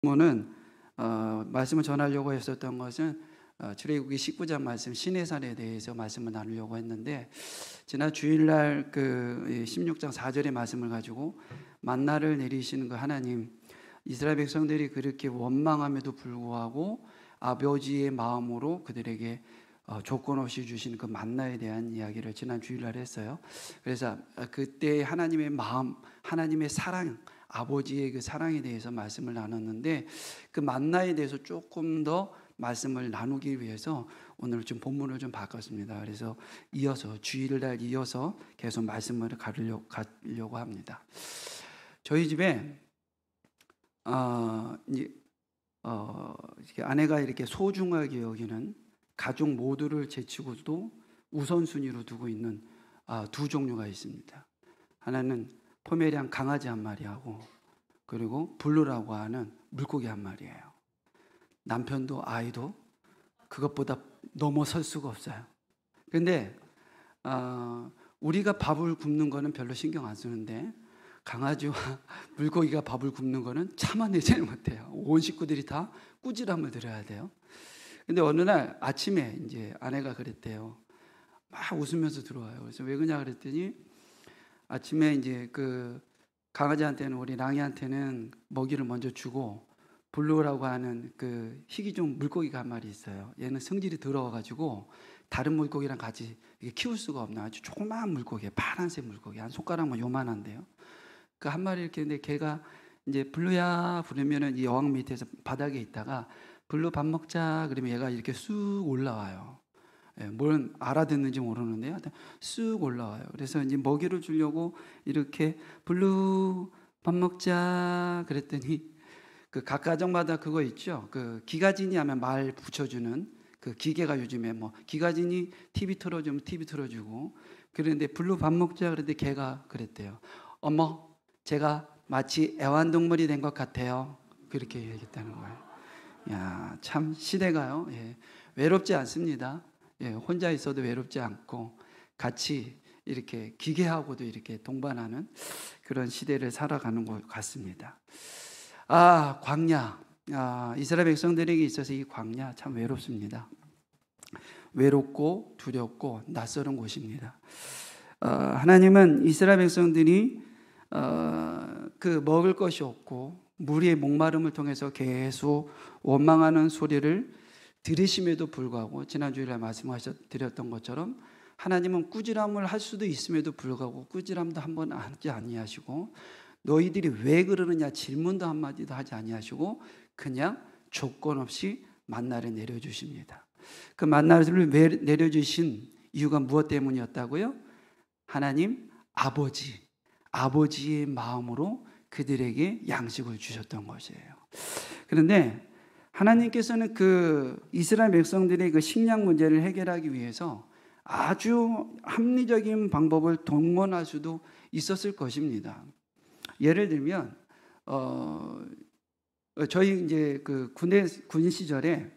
오늘 말씀을 전하려고 했었던 것은 출애굽기 19장 말씀 시내산에 대해서 말씀을 나누려고 했는데, 지난 주일날 그 16장 4절의 말씀을 가지고 만나를 내리시는 그 하나님, 이스라엘 백성들이 그렇게 원망함에도 불구하고 아버지의 마음으로 그들에게 조건 없이 주신 그 만나에 대한 이야기를 지난 주일날 했어요. 그래서 그때 하나님의 마음, 하나님의 사랑, 아버지의 그 사랑에 대해서 말씀을 나눴는데, 그 만나에 대해서 조금 더 말씀을 나누기 위해서 오늘 좀 본문을 좀 바꿨습니다. 그래서 이어서 주일날 이어서 계속 말씀을 가려고 합니다. 저희 집에 아내가 이렇게 소중하게 여기는 가족 모두를 제치고도 우선순위로 두고 있는 두 종류가 있습니다. 하나는 포메리안 강아지 한 마리하고, 그리고 블루라고 하는 물고기 한 마리예요. 남편도 아이도 그것보다 넘어설 수가 없어요. 근데 우리가 밥을 굽는 거는 별로 신경 안 쓰는데, 강아지와 물고기가 밥을 굽는 거는 참아내지를 못해요. 온 식구들이 다 꾸지람을 들어야 돼요. 근데 어느 날 아침에 이제 아내가 그랬대요. 막 웃으면서 들어와요. 그래서 왜 그러냐 그랬더니, 아침에 이제 그 강아지한테는, 우리 랑이한테는 먹이를 먼저 주고, 블루라고 하는 그 희귀종 물고기가 한 마리 있어요. 얘는 성질이 더러워가지고 다른 물고기랑 같이 키울 수가 없나, 아주 조그마한 물고기예요. 파란색 물고기, 한 손가락만 요만한데요. 그 한 마리 이렇게 있는데, 걔가 이제 블루야 부르면은 이 어항 밑에서 바닥에 있다가 블루 밥 먹자 그러면 얘가 이렇게 쑥 올라와요. 뭘 알아듣는지 모르는데요, 쑥 올라와요. 그래서 이제 먹이를 주려고 이렇게 블루 밥 먹자 그랬더니, 그 각 가정마다 그거 있죠. 그 기가진이 하면 말 붙여주는 그 기계가, 요즘에 뭐 기가진이 TV 틀어주면 TV 틀어주고, 그런데 블루 밥 먹자 그랬는데 걔가 그랬대요. 어머, 제가 마치 애완동물이 된 것 같아요. 그렇게 얘기했다는 거예요. 야, 참 시대가요. 외롭지 않습니다. 혼자 있어도 외롭지 않고 같이 이렇게 기계하고도 이렇게 동반하는 그런 시대를 살아가는 것 같습니다. 광야. 이스라엘 백성들에게 있어서 이 광야 참 외롭습니다. 외롭고 두렵고 낯설은 곳입니다. 하나님은 이스라엘 백성들이 그 먹을 것이 없고 무리의 목마름을 통해서 계속 원망하는 소리를 들으심에도 불구하고, 지난주일에 말씀하셨던 것처럼 하나님은 꾸지람을 할 수도 있음에도 불구하고 꾸지람도 한번 하지 아니하시고, 너희들이 왜 그러느냐 질문도 한마디도 하지 아니하시고 그냥 조건 없이 만나를 내려주십니다. 그 만나를 내려주신 이유가 무엇 때문이었다고요? 하나님 아버지의 마음으로 그들에게 양식을 주셨던 것이에요. 그런데 하나님께서는 그 이스라엘 백성들의 그 식량 문제를 해결하기 위해서 아주 합리적인 방법을 동원할 수도 있었을 것입니다. 예를 들면 저희 이제 그 군 시절에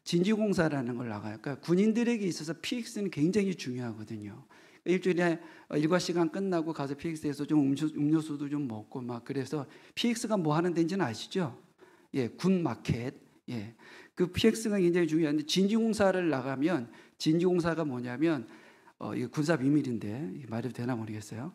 진지공사라는 걸 나가요. 그러니까 군인들에게 있어서 PX는 굉장히 중요하거든요. 일주일에 일과 시간 끝나고 가서 PX에서 좀 음료수도 좀 먹고 막, 그래서 PX가 뭐 하는 데인지는 아시죠? 군 마켓. 그 PX가 굉장히 중요한데, 진지공사를 나가면, 진지공사가 뭐냐면 이거 군사 비밀인데 말해도 되나 모르겠어요.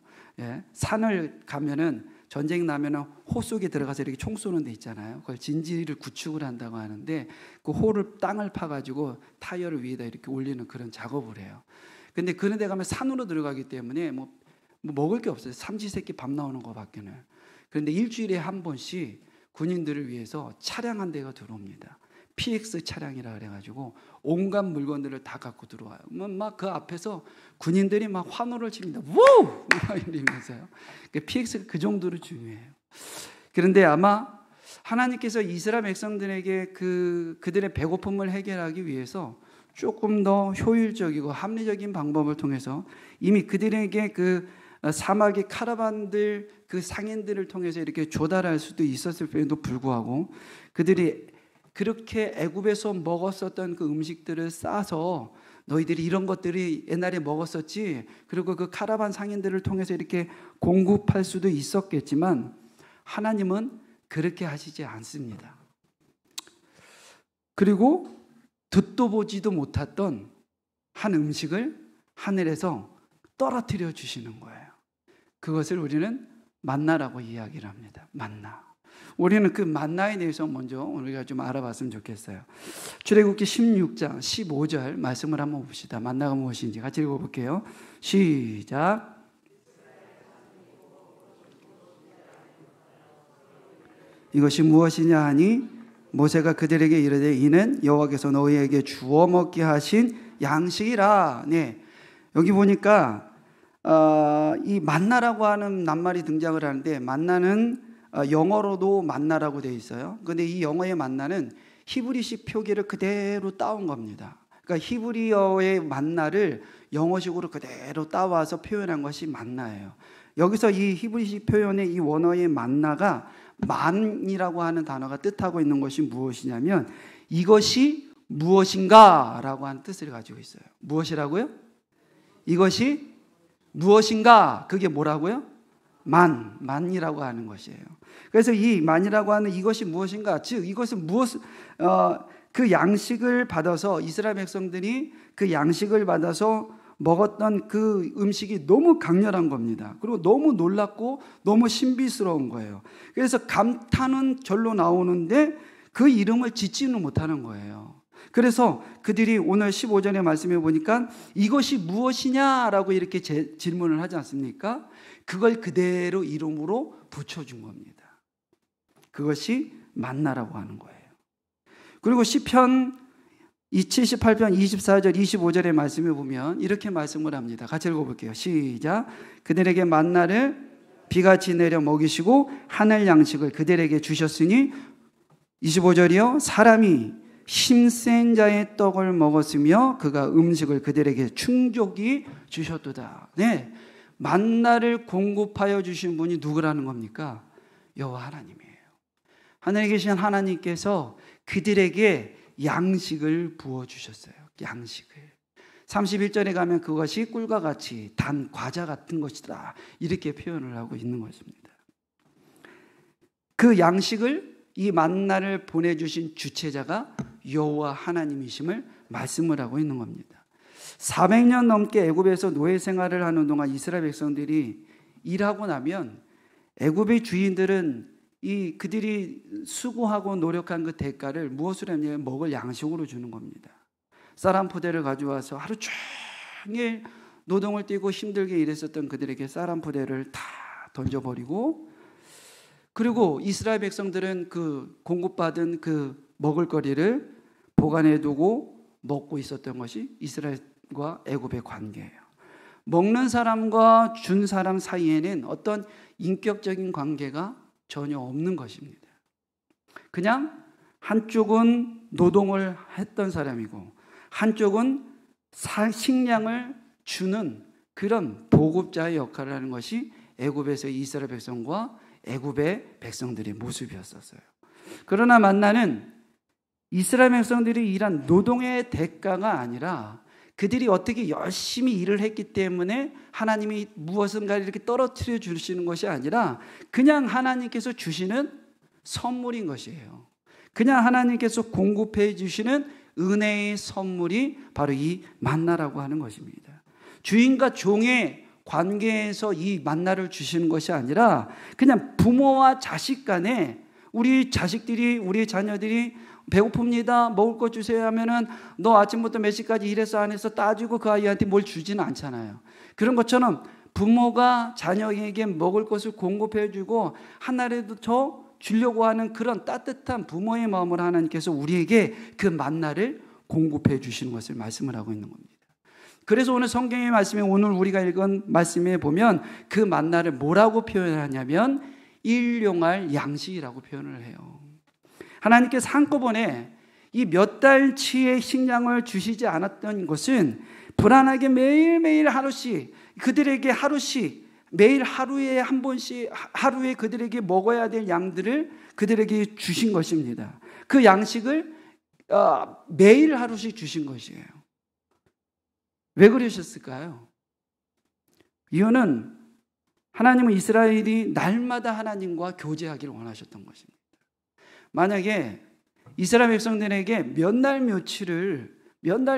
산을 가면은, 전쟁 나면은 호 속에 들어가서 이렇게 총 쏘는 데 있잖아요. 그걸 진지를 구축을 한다고 하는데, 그 호를 땅을 파가지고 타이어를 위에다 이렇게 올리는 그런 작업을 해요. 근데 그런 데 가면 산으로 들어가기 때문에 뭐 먹을 게 없어요. 삼시세끼 밥 나오는 거밖에는. 그런데 일주일에 한 번씩 군인들을 위해서 차량 한 대가 들어옵니다. PX 차량이라 그래가지고 온갖 물건들을 다 갖고 들어와요. 막 그 앞에서 군인들이 막 환호를 칩니다. 우! 이러면서요. PX가 그 정도로 중요해요. 그런데 아마 하나님께서 이스라엘 백성들에게 그들의 배고픔을 해결하기 위해서 조금 더 효율적이고 합리적인 방법을 통해서 이미 그들에게 그 사막의 카라반들, 그 상인들을 통해서 이렇게 조달할 수도 있었을 때에도 불구하고, 그들이 그렇게 애굽에서 먹었었던 그 음식들을 싸서, 너희들이 이런 것들이 옛날에 먹었었지, 그리고 그 카라반 상인들을 통해서 이렇게 공급할 수도 있었겠지만, 하나님은 그렇게 하시지 않습니다. 그리고 듣도 보지도 못했던 한 음식을 하늘에서 떨어뜨려 주시는 거예요. 그것을 우리는 만나라고 이야기를 합니다. 만나. 우리는 그 만나에 대해서 먼저 우리가 좀 알아봤으면 좋겠어요. 출애굽기 16장 15절 말씀을 한번 봅시다. 만나가 무엇인지 같이 읽어볼게요. 시작. 이것이 무엇이냐 하니 모세가 그들에게 이르되 이는 여호와께서 너희에게 주어 먹게 하신 양식이라. 네, 여기 보니까 이 만나라고 하는 낱말이 등장을 하는데, 만나는 영어로도 만나라고 되어 있어요. 그런데 이 영어의 만나는 히브리식 표기를 그대로 따온 겁니다. 그러니까 히브리어의 만나를 영어식으로 그대로 따와서 표현한 것이 만나예요. 여기서 이 히브리식 표현의 이 원어의 만나가 만이라고 하는 단어가 뜻하고 있는 것이 무엇이냐면, 이것이 무엇인가 라고 하는 뜻을 가지고 있어요. 무엇이라고요? 이것이 무엇인가, 그게 뭐라고요? 만이라고 하는 것이에요. 그래서 이 만이라고 하는 이것이 무엇인가, 즉 이것은 그 양식을 받아서 이스라엘 백성들이 그 양식을 받아서 먹었던 그 음식이 너무 강렬한 겁니다. 그리고 너무 놀랍고 너무 신비스러운 거예요. 그래서 감탄은 절로 나오는데 그 이름을 짓지는 못하는 거예요. 그래서 그들이 오늘 15절의 말씀에 보니까 이것이 무엇이냐라고 이렇게 질문을 하지 않습니까? 그걸 그대로 이름으로 붙여준 겁니다. 그것이 만나라고 하는 거예요. 그리고 시편 78편 24절 25절의 말씀에 보면 이렇게 말씀을 합니다. 같이 읽어볼게요. 시작. 그들에게 만나를 비같이 내려 먹이시고 하늘 양식을 그들에게 주셨으니, 25절이요, 사람이 힘센 자의 떡을 먹었으며 그가 음식을 그들에게 충족이 주셨도다. 네, 만나를 공급하여 주신 분이 누구라는 겁니까? 여호와 하나님이에요. 하늘에 계신 하나님께서 그들에게 양식을 부어주셨어요. 양식을. 31절에 가면 그것이 꿀과 같이 단 과자 같은 것이다, 이렇게 표현을 하고 있는 것입니다. 그 양식을, 이 만나를 보내주신 주체자가 여호와 하나님이심을 말씀을 하고 있는 겁니다. 400년 넘게 애굽에서 노예 생활을 하는 동안 이스라엘 백성들이 일하고 나면 애굽의 주인들은 그들이 수고하고 노력한 그 대가를 무엇으로 했냐면 먹을 양식으로 주는 겁니다. 쌀 한 푸대를 가져와서 하루 종일 노동을 뛰고 힘들게 일했었던 그들에게 쌀 한 푸대를 다 던져버리고, 그리고 이스라엘 백성들은 그 공급받은 그 먹을거리를 보관해두고 먹고 있었던 것이 이스라엘과 애굽의 관계예요. 먹는 사람과 준 사람 사이에는 어떤 인격적인 관계가 전혀 없는 것입니다. 그냥 한쪽은 노동을 했던 사람이고 한쪽은 식량을 주는 그런 보급자의 역할을 하는 것이 애굽에서 이스라엘 백성과 애굽의 백성들의 모습이었어요. 그러나 만나는 이스라엘 백성들이 일한 노동의 대가가 아니라 그들이 어떻게 열심히 일을 했기 때문에 하나님이 무엇인가 이렇게 떨어뜨려 주시는 것이 아니라 그냥 하나님께서 주시는 선물인 것이에요. 그냥 하나님께서 공급해 주시는 은혜의 선물이 바로 이 만나라고 하는 것입니다. 주인과 종의 관계에서 이 만나를 주시는 것이 아니라 그냥 부모와 자식 간에, 우리 자식들이, 우리 자녀들이 배고픕니다, 먹을 거 주세요 하면은 너 아침부터 몇 시까지 일해서 안 해서 따지고 그 아이한테 뭘 주지는 않잖아요. 그런 것처럼 부모가 자녀에게 먹을 것을 공급해 주고 하나라도 더 주려고 하는 그런 따뜻한 부모의 마음을 하나님께서 우리에게 그 만나를 공급해 주시는 것을 말씀을 하고 있는 겁니다. 그래서 오늘 성경의 말씀에, 오늘 우리가 읽은 말씀에 보면 그 만나를 뭐라고 표현하냐면 일용할 양식이라고 표현을 해요. 하나님께서 한꺼번에 이 몇 달치의 식량을 주시지 않았던 것은 불안하게 매일매일 하루씩, 그들에게 하루씩, 매일 하루에 한 번씩, 하루에 그들에게 먹어야 될 양들을 그들에게 주신 것입니다. 그 양식을 매일 하루씩 주신 것이에요. 왜 그러셨을까요? 이유는 하나님은 이스라엘이 날마다 하나님과 교제하기를 원하셨던 것입니다. 만약에 이스라엘 백성들에게 몇 날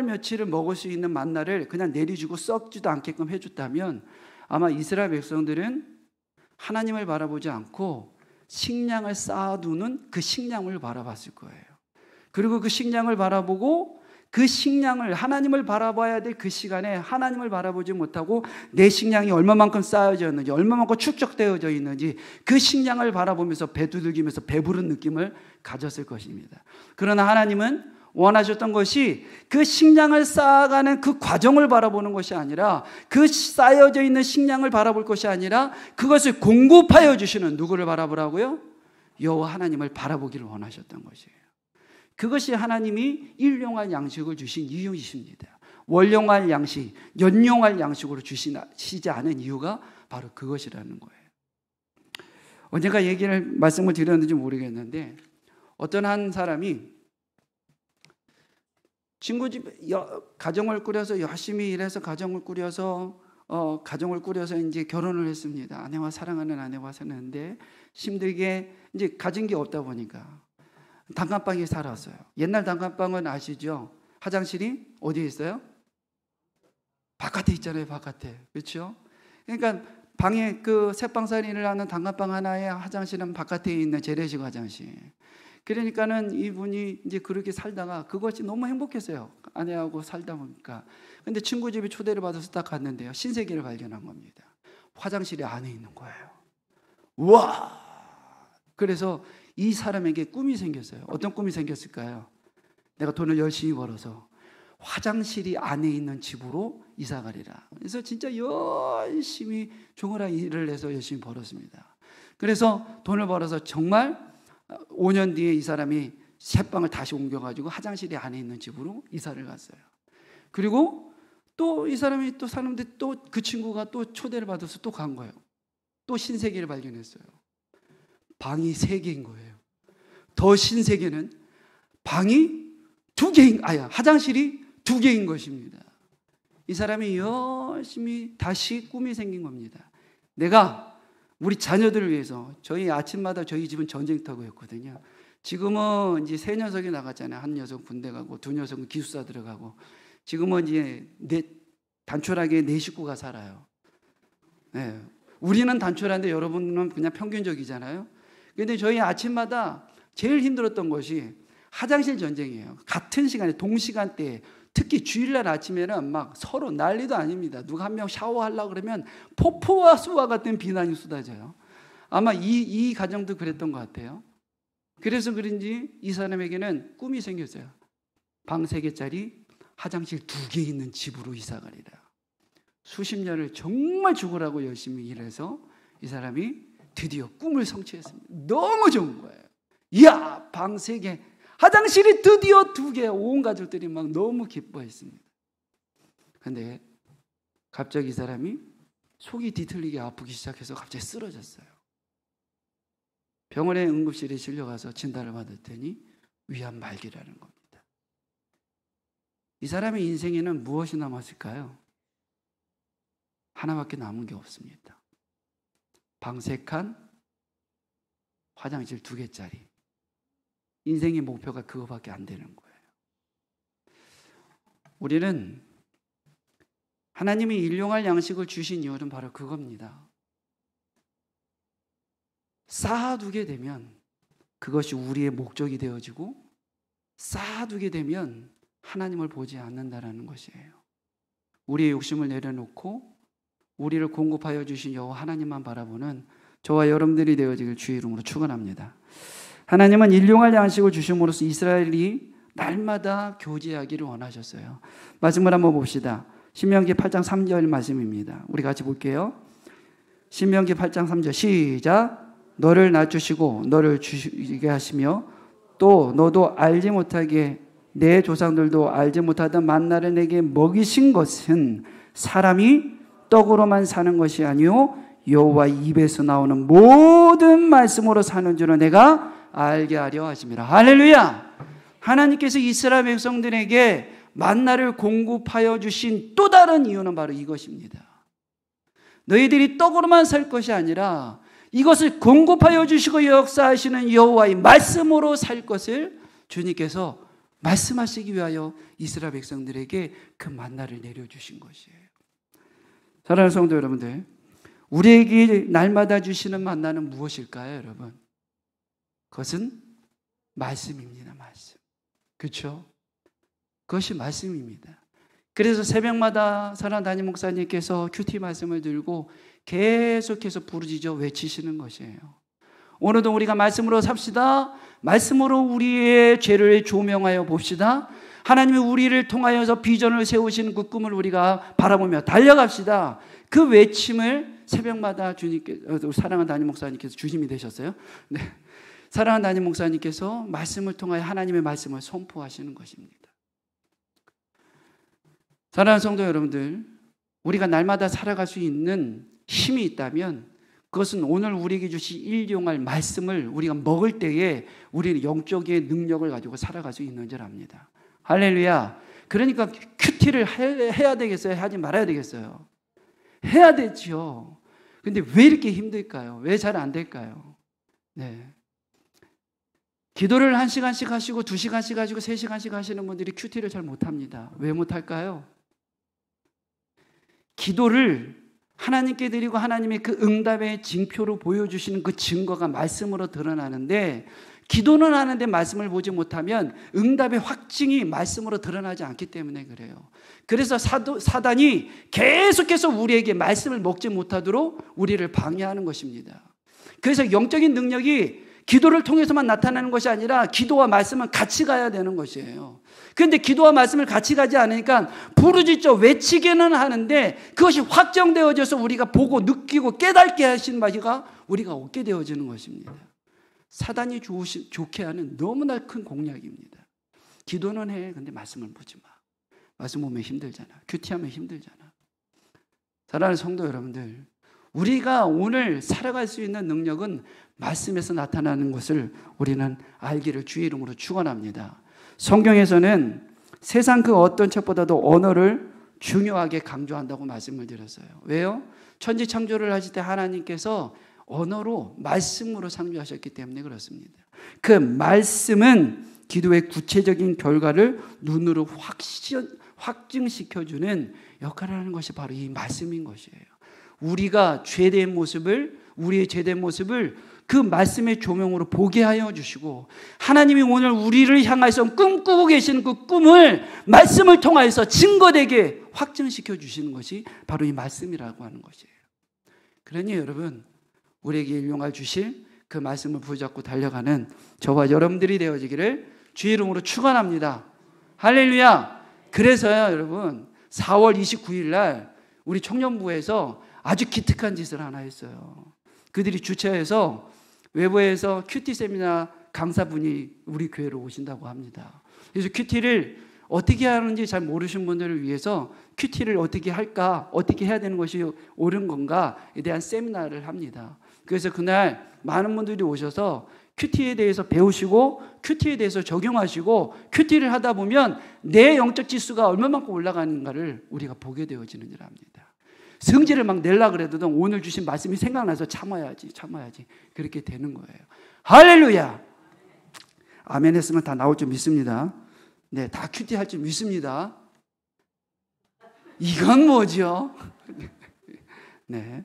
며칠을 먹을 수 있는 만나를 그냥 내려주고 썩지도 않게끔 해줬다면 아마 이스라엘 백성들은 하나님을 바라보지 않고 식량을 쌓아두는 그 식량을 바라봤을 거예요. 그리고 그 식량을 바라보고 그 식량을 하나님을 바라봐야 될 그 시간에 하나님을 바라보지 못하고 내 식량이 얼마만큼 쌓여져 있는지 얼마만큼 축적되어져 있는지 그 식량을 바라보면서 배두들기면서 배부른 느낌을 가졌을 것입니다. 그러나 하나님은 원하셨던 것이 그 식량을 쌓아가는 그 과정을 바라보는 것이 아니라 그 쌓여져 있는 식량을 바라볼 것이 아니라 그것을 공급하여 주시는 누구를 바라보라고요? 여호와 하나님을 바라보기를 원하셨던 것이에요. 그것이 하나님이 일용할 양식을 주신 이유이십니다. 월용할 양식, 연용할 양식으로 주시지 않은 이유가 바로 그것이라는 거예요. 언젠가 말씀을 드렸는지 모르겠는데 어떤 한 사람이 친구 집 가정을 꾸려서 열심히 일해서 가정을 꾸려서 이제 결혼을 했습니다. 아내와 사랑하는 아내와 사는데 힘들게 이제 가진 게 없다 보니까 단칸방에 살았어요. 옛날 단칸방은 아시죠? 화장실이 어디에 있어요? 바깥에 있잖아요. 바깥에. 그렇죠? 그러니까 방에 그 새방살이를 하는 단칸방 하나에 화장실은 바깥에 있는 재래식 화장실. 그러니까는 이분이 이제 그렇게 살다가 그것이 너무 행복했어요. 아내하고 살다 보니까. 근데 친구 집에 초대를 받아서 딱 갔는데요. 신세계를 발견한 겁니다. 화장실이 안에 있는 거예요. 우와! 그래서 이 사람에게 꿈이 생겼어요. 어떤 꿈이 생겼을까요? 내가 돈을 열심히 벌어서 화장실이 안에 있는 집으로 이사 가리라. 그래서 진짜 열심히 종아리 일을 해서 열심히 벌었습니다. 그래서 돈을 벌어서 정말 5년 뒤에 이 사람이 새방을 다시 옮겨가지고 화장실이 안에 있는 집으로 이사를 갔어요. 그리고 또 이 사람이 또 사는데 또 그 친구가 또 초대를 받아서 또 간 거예요. 또 신세계를 발견했어요. 방이 3개인 거예요. 더 신세계는 방이 2개인, 화장실이 2개인 것입니다. 이 사람이 열심히 다시 꿈이 생긴 겁니다. 내가 우리 자녀들을 위해서 저희 아침마다 저희 집은 전쟁터였거든요. 지금은 이제 3녀석이 나갔잖아요. 한 녀석 군대 가고 2녀석은 기숙사 들어가고 지금은 이제 단촐하게 4식구가 살아요. 네. 우리는 단촐한데 여러분은 그냥 평균적이잖아요. 그런데 저희 아침마다 제일 힘들었던 것이 화장실 전쟁이에요. 같은 시간에 동시간대에 특히 주일날 아침에는 막 서로 난리도 아닙니다. 누가 한 명 샤워하려고 그러면 폭포와 수와 같은 비난이 쏟아져요. 아마 이 가정도 그랬던 것 같아요. 그래서 그런지 이 사람에게는 꿈이 생겼어요. 방 3개짜리 화장실 2개 있는 집으로 이사 가리라. 수십 년을 정말 죽으라고 열심히 일해서 이 사람이 드디어 꿈을 성취했습니다. 너무 좋은 거예요. 이야, 방 3개, 화장실이 드디어 2개, 온 가족들이 막 너무 기뻐했습니다. 그런데 갑자기 이 사람이 속이 뒤틀리게 아프기 시작해서 갑자기 쓰러졌어요. 병원에 응급실에 실려가서 진단을 받았더니 위암 말기라는 겁니다. 이 사람의 인생에는 무엇이 남았을까요? 하나밖에 남은 게 없습니다. 방 3칸, 화장실 2개짜리. 인생의 목표가 그거밖에 안 되는 거예요. 우리는 하나님이 일용할 양식을 주신 이유는 바로 그겁니다. 쌓아두게 되면 그것이 우리의 목적이 되어지고 쌓아두게 되면 하나님을 보지 않는다라는 것이에요. 우리의 욕심을 내려놓고 우리를 공급하여 주신 여호와 하나님만 바라보는 저와 여러분들이 되어지길 주의 이름으로 축원합니다. 하나님은 일용할 양식을 주심으로써 이스라엘이 날마다 교제하기를 원하셨어요. 말씀을 한번 봅시다. 신명기 8장 3절 말씀입니다. 우리 같이 볼게요. 신명기 8장 3절 시작. 너를 낮추시고 너를 주시게 하시며 또 너도 알지 못하게 내 조상들도 알지 못하던 만나를 내게 먹이신 것은 사람이 떡으로만 사는 것이 아니요 여호와 입에서 나오는 모든 말씀으로 사는 줄을 내가 알게 하려 하심이라. 할렐루야. 하나님께서 이스라엘 백성들에게 만나를 공급하여 주신 또 다른 이유는 바로 이것입니다. 너희들이 떡으로만 살 것이 아니라 이것을 공급하여 주시고 역사하시는 여호와의 말씀으로 살 것을 주님께서 말씀하시기 위하여 이스라엘 백성들에게 그 만나를 내려주신 것이에요. 사랑하는 성도 여러분들, 우리에게 날마다 주시는 만나는 무엇일까요, 여러분? 그것은 말씀입니다. 말씀. 그렇죠? 그것이 말씀입니다. 그래서 새벽마다 사랑하는 담임 목사님께서 큐티 말씀을 들고 계속해서 부르짖어 외치시는 것이에요. 오늘도 우리가 말씀으로 삽시다. 말씀으로 우리의 죄를 조명하여 봅시다. 하나님이 우리를 통하여서 비전을 세우시는 그 꿈을 우리가 바라보며 달려갑시다. 그 외침을 새벽마다 주님께서, 사랑하는 담임 목사님께서 주심이 되셨어요. 네. 사랑하는 담임 목사님께서 말씀을 통하여 하나님의 말씀을 선포하시는 것입니다. 사랑하는 성도 여러분들, 우리가 날마다 살아갈 수 있는 힘이 있다면 그것은 오늘 우리에게 주신 일용할 말씀을 우리가 먹을 때에 우리는 영적인 능력을 가지고 살아갈 수 있는 줄 압니다. 할렐루야. 그러니까 큐티를 해야 되겠어요? 하지 말아야 되겠어요? 해야 되죠. 근데 왜 이렇게 힘들까요? 왜 잘 안 될까요? 네. 기도를 1시간씩 하시고 2시간씩 하시고 3시간씩 하시는 분들이 큐티를 잘 못합니다. 왜 못할까요? 기도를 하나님께 드리고 하나님의 그 응답의 징표로 보여주시는 그 증거가 말씀으로 드러나는데, 기도는 하는데 말씀을 보지 못하면 응답의 확증이 말씀으로 드러나지 않기 때문에 그래요. 그래서 사단이 계속해서 우리에게 말씀을 먹지 못하도록 우리를 방해하는 것입니다. 그래서 영적인 능력이 기도를 통해서만 나타나는 것이 아니라 기도와 말씀은 같이 가야 되는 것이에요. 그런데 기도와 말씀을 같이 가지 않으니까 부르짖죠. 외치기는 하는데 그것이 확정되어져서 우리가 보고 느끼고 깨닫게 하신 바가 우리가 얻게 되어지는 것입니다. 사단이 좋게 하는 너무나 큰 공략입니다. 기도는 해. 근데 말씀을 보지 마. 말씀 보면 힘들잖아. 큐티하면 힘들잖아. 사랑하는 성도 여러분들, 우리가 오늘 살아갈 수 있는 능력은 말씀에서 나타나는 것을 우리는 알기를 주의 이름으로 축원합니다. 성경에서는 세상 그 어떤 책보다도 언어를 중요하게 강조한다고 말씀을 드렸어요. 왜요? 천지 창조를 하실 때 하나님께서 언어로 말씀으로 창조하셨기 때문에 그렇습니다. 그 말씀은 기도의 구체적인 결과를 눈으로 확증시켜주는 역할을 하는 것이 바로 이 말씀인 것이에요. 우리가 죄된 모습을, 우리의 죄된 모습을 그 말씀의 조명으로 보게 하여 주시고, 하나님이 오늘 우리를 향해서 꿈꾸고 계시는 그 꿈을 말씀을 통하여서 증거되게 확증시켜 주시는 것이 바로 이 말씀이라고 하는 것이에요. 그러니 여러분, 우리에게 일용할 주실 그 말씀을 붙잡고 달려가는 저와 여러분들이 되어지기를 주의 이름으로 축원합니다. 할렐루야. 그래서요 여러분, 4월 29일 날 우리 청년부에서 아주 기특한 짓을 하나 했어요. 그들이 주최해서 외부에서 큐티 세미나 강사분이 우리 교회로 오신다고 합니다. 그래서 큐티를 어떻게 하는지 잘 모르신 분들을 위해서 큐티를 어떻게 할까, 어떻게 해야 되는 것이 옳은 건가에 대한 세미나를 합니다. 그래서 그날 많은 분들이 오셔서 큐티에 대해서 배우시고 큐티에 대해서 적용하시고, 큐티를 하다 보면 내 영적 지수가 얼마만큼 올라가는가를 우리가 보게 되어지는 줄 압니다. 성질을 막 내려고 그래도 오늘 주신 말씀이 생각나서 참아야지 그렇게 되는 거예요. 할렐루야. 아멘 했으면 다 나올 줄 믿습니다. 네, 다 큐티 할 줄 믿습니다. 이건 뭐죠? 네.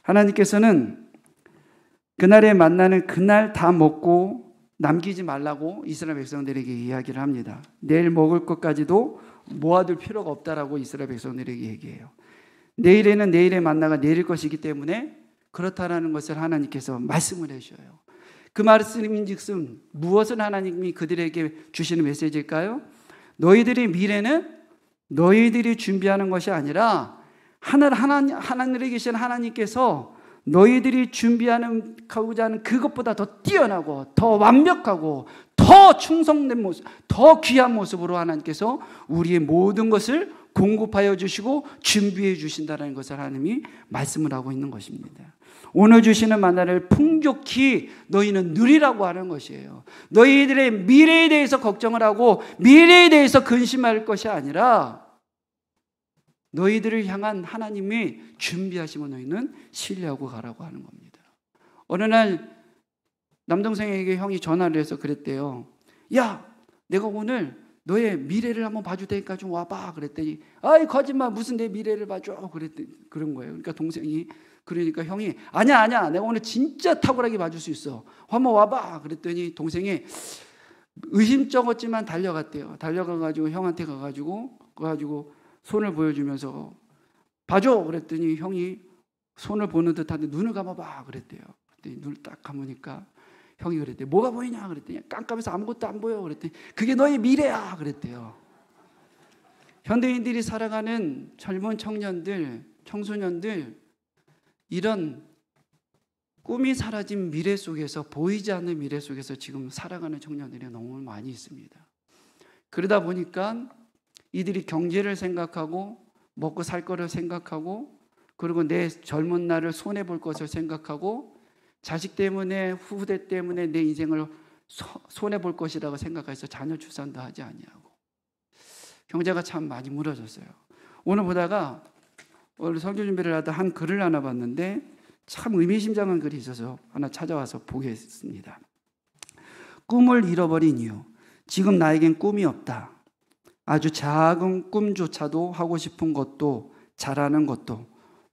하나님께서는 그날에 만나는 그날 다 먹고 남기지 말라고 이스라엘 백성들에게 이야기를 합니다. 내일 먹을 것까지도 모아둘 필요가 없다라고 이스라엘 백성들에게 얘기해요. 내일에는 내일의 만나가 내릴 것이기 때문에 그렇다라는 것을 하나님께서 말씀을 해주셔요. 그 말씀인즉슨 무엇을 하나님이 그들에게 주시는 메시지일까요? 너희들의 미래는 너희들이 준비하는 것이 아니라 하나님에 계신 하나님께서 너희들이 준비하고자 하는 그것보다 더 뛰어나고 더 완벽하고 더 충성된 모습, 더 귀한 모습으로 하나님께서 우리의 모든 것을 공급하여 주시고 준비해 주신다는 것을 하나님이 말씀을 하고 있는 것입니다. 오늘 주시는 만나를 풍족히 너희는 누리라고 하는 것이에요. 너희들의 미래에 대해서 걱정을 하고 미래에 대해서 근심할 것이 아니라 너희들을 향한 하나님이 준비하시면 너희는 신뢰하고 가라고 하는 겁니다. 어느 날 남동생에게 형이 전화를 해서 그랬대요. 야, 내가 오늘 너의 미래를 한번 봐줄 테니까 좀 와봐. 그랬더니 아이 거짓말, 무슨 내 미래를 봐줘. 그런 거예요. 그러니까 동생이, 그러니까 형이 아니야 내가 오늘 진짜 탁월하게 봐줄 수 있어. 한번 와봐. 그랬더니 동생이 의심쩍었지만 달려갔대요. 달려가가지고 형한테 가가지고 손을 보여주면서 봐줘. 그랬더니 형이 손을 보는 듯한데 눈을 감아봐. 그랬대요. 그랬더니 눈을 딱 감으니까 형이 그랬대요. 뭐가 보이냐? 그랬더니 깜깜해서 아무것도 안 보여. 그랬더니 그게 너의 미래야. 그랬대요. 현대인들이 살아가는 젊은 청년들, 청소년들, 이런 꿈이 사라진 미래 속에서, 보이지 않는 미래 속에서 지금 살아가는 청년들이 너무 많이 있습니다. 그러다 보니까 이들이 경제를 생각하고 먹고 살 거를 생각하고, 그리고 내 젊은 날을 손해볼 것을 생각하고, 자식 때문에, 후대 때문에 내 인생을 손해볼 것이라고 생각해서 자녀 출산도 하지 아니하고 경제가 참 많이 무너졌어요. 오늘 보다가 오늘 설교 준비를 하다 한 글을 하나 봤는데 참 의미심장한 글이 있어서 하나 찾아와서 보겠습니다. 꿈을 잃어버린 이유. 지금 나에겐 꿈이 없다. 아주 작은 꿈조차도 하고 싶은 것도 잘하는 것도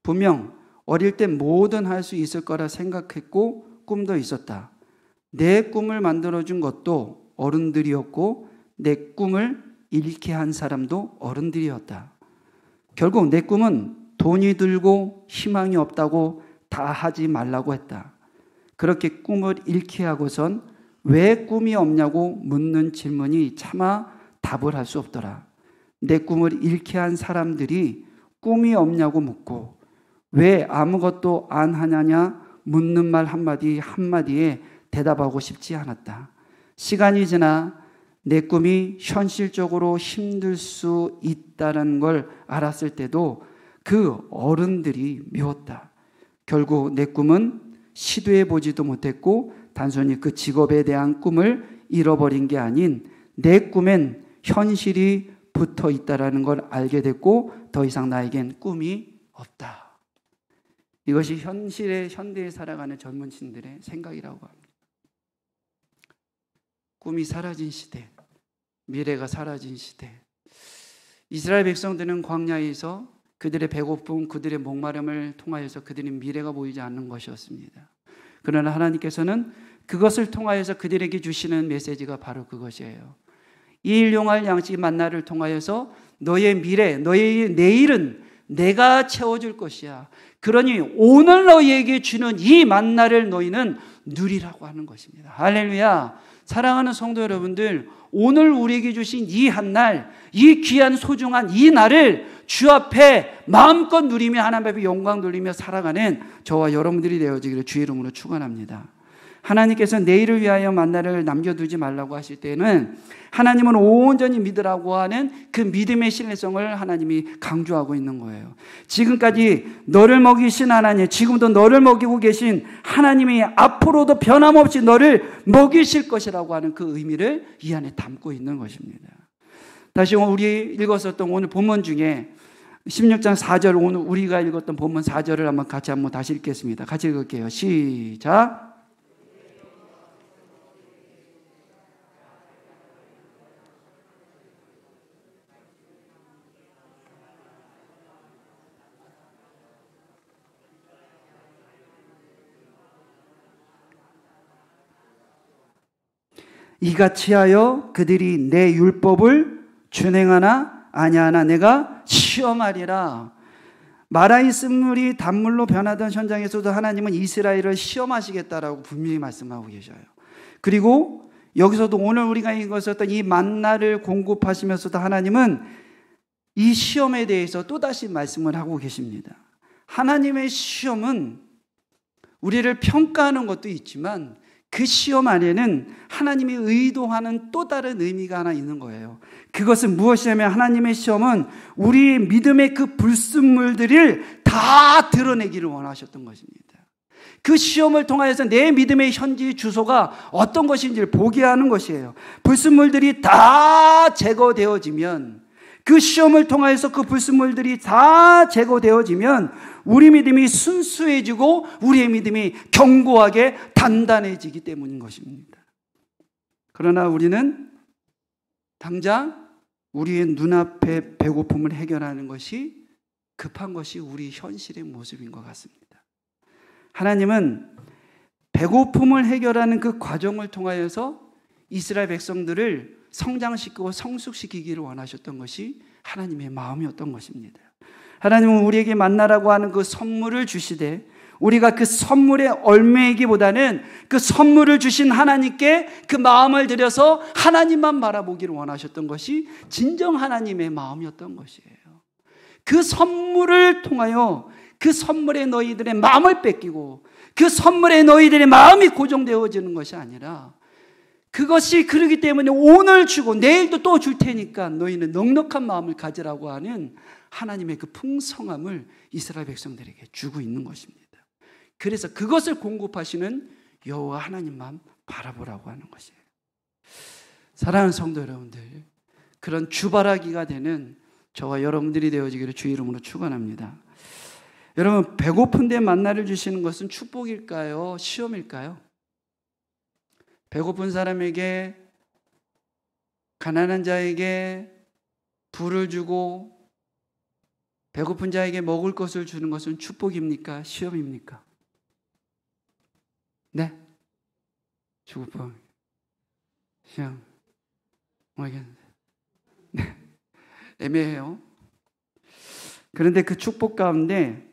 분명 어릴 때 뭐든 할 수 있을 거라 생각했고 꿈도 있었다. 내 꿈을 만들어준 것도 어른들이었고 내 꿈을 잃게 한 사람도 어른들이었다. 결국 내 꿈은 돈이 들고 희망이 없다고 다 하지 말라고 했다. 그렇게 꿈을 잃게 하고선 왜 꿈이 없냐고 묻는 질문이 차마 답을 할 수 없더라. 내 꿈을 잃게 한 사람들이 꿈이 없냐고 묻고 왜 아무것도 안 하냐냐 묻는 말 한마디에 대답하고 싶지 않았다. 시간이 지나 내 꿈이 현실적으로 힘들 수 있다는 걸 알았을 때도 그 어른들이 미웠다. 결국 내 꿈은 시도해 보지도 못했고 단순히 그 직업에 대한 꿈을 잃어버린 게 아닌 내 꿈엔 현실이 붙어 있다는 걸 알게 됐고 더 이상 나에겐 꿈이 없다. 이것이 현대에 살아가는 젊은 층들의 생각이라고 합니다. 꿈이 사라진 시대, 미래가 사라진 시대. 이스라엘 백성들은 광야에서 그들의 배고픔, 그들의 목마름을 통하여서 그들의 미래가 보이지 않는 것이었습니다. 그러나 하나님께서는 그것을 통하여서 그들에게 주시는 메시지가 바로 그것이에요. 이 일용할 양식 만나를 통하여서 너의 미래, 너의 내일은 내가 채워줄 것이야. 그러니 오늘 너희에게 주는 이 만나를 너희는 누리라고 하는 것입니다. 할렐루야. 사랑하는 성도 여러분들, 오늘 우리에게 주신 이 한 날, 이 귀한 소중한 이 날을 주 앞에 마음껏 누리며 하나님 앞에 영광 돌리며 살아가는 저와 여러분들이 되어지기를 주의 이름으로 축원합니다. 하나님께서 내일을 위하여 만나를 남겨두지 말라고 하실 때는 하나님은 온전히 믿으라고 하는 그 믿음의 신뢰성을 하나님이 강조하고 있는 거예요. 지금까지 너를 먹이신 하나님, 지금도 너를 먹이고 계신 하나님이 앞으로도 변함없이 너를 먹이실 것이라고 하는 그 의미를 이 안에 담고 있는 것입니다. 다시 우리 읽었었던 오늘 본문 중에 16장 4절, 오늘 우리가 읽었던 본문 4절을 한번 같이 한번 다시 읽겠습니다. 같이 읽을게요. 시작. 이같이 하여 그들이 내 율법을 준행하나 아니하나 내가 시험하리라. 마라이스물이 단물로 변하던 현장에서도 하나님은 이스라엘을 시험하시겠다라고 분명히 말씀하고 계셔요. 그리고 여기서도 오늘 우리가 읽었었던 이 만나를 공급하시면서도 하나님은 이 시험에 대해서 또다시 말씀을 하고 계십니다. 하나님의 시험은 우리를 평가하는 것도 있지만 그 시험 안에는 하나님이 의도하는 또 다른 의미가 하나 있는 거예요. 그것은 무엇이냐면 하나님의 시험은 우리 믿음의 그 불순물들을 다 드러내기를 원하셨던 것입니다. 그 시험을 통하여서 내 믿음의 현지 주소가 어떤 것인지를 보게 하는 것이에요. 불순물들이 다 제거되어지면, 그 시험을 통하여서 그 불순물들이 다 제거되어지면 우리 믿음이 순수해지고 우리의 믿음이 견고하게 단단해지기 때문인 것입니다. 그러나 우리는 당장 우리의 눈앞에 배고픔을 해결하는 것이 급한 것이 우리 현실의 모습인 것 같습니다. 하나님은 배고픔을 해결하는 그 과정을 통하여서 이스라엘 백성들을 성장시키고 성숙시키기를 원하셨던 것이 하나님의 마음이었던 것입니다. 하나님은 우리에게 만나라고 하는 그 선물을 주시되 우리가 그 선물에 얽매이기보다는 그 선물을 주신 하나님께 그 마음을 들여서 하나님만 바라보기를 원하셨던 것이 진정 하나님의 마음이었던 것이에요. 그 선물을 통하여 그 선물에 너희들의 마음을 뺏기고 그 선물에 너희들의 마음이 고정되어지는 것이 아니라 그것이 그러기 때문에 오늘 주고 내일도 또 줄 테니까 너희는 넉넉한 마음을 가지라고 하는 하나님의 그 풍성함을 이스라엘 백성들에게 주고 있는 것입니다. 그래서 그것을 공급하시는 여호와 하나님만 바라보라고 하는 것이에요. 사랑하는 성도 여러분들, 그런 주바라기가 되는 저와 여러분들이 되어지기를 주의 이름으로 축원합니다. 여러분, 배고픈데 만나를 주시는 것은 축복일까요? 시험일까요? 배고픈 사람에게, 가난한 자에게 불을 주고 배고픈 자에게 먹을 것을 주는 것은 축복입니까? 시험입니까? 네? 축복. 시험. 모르겠는데. 네. 애매해요. 그런데 그 축복 가운데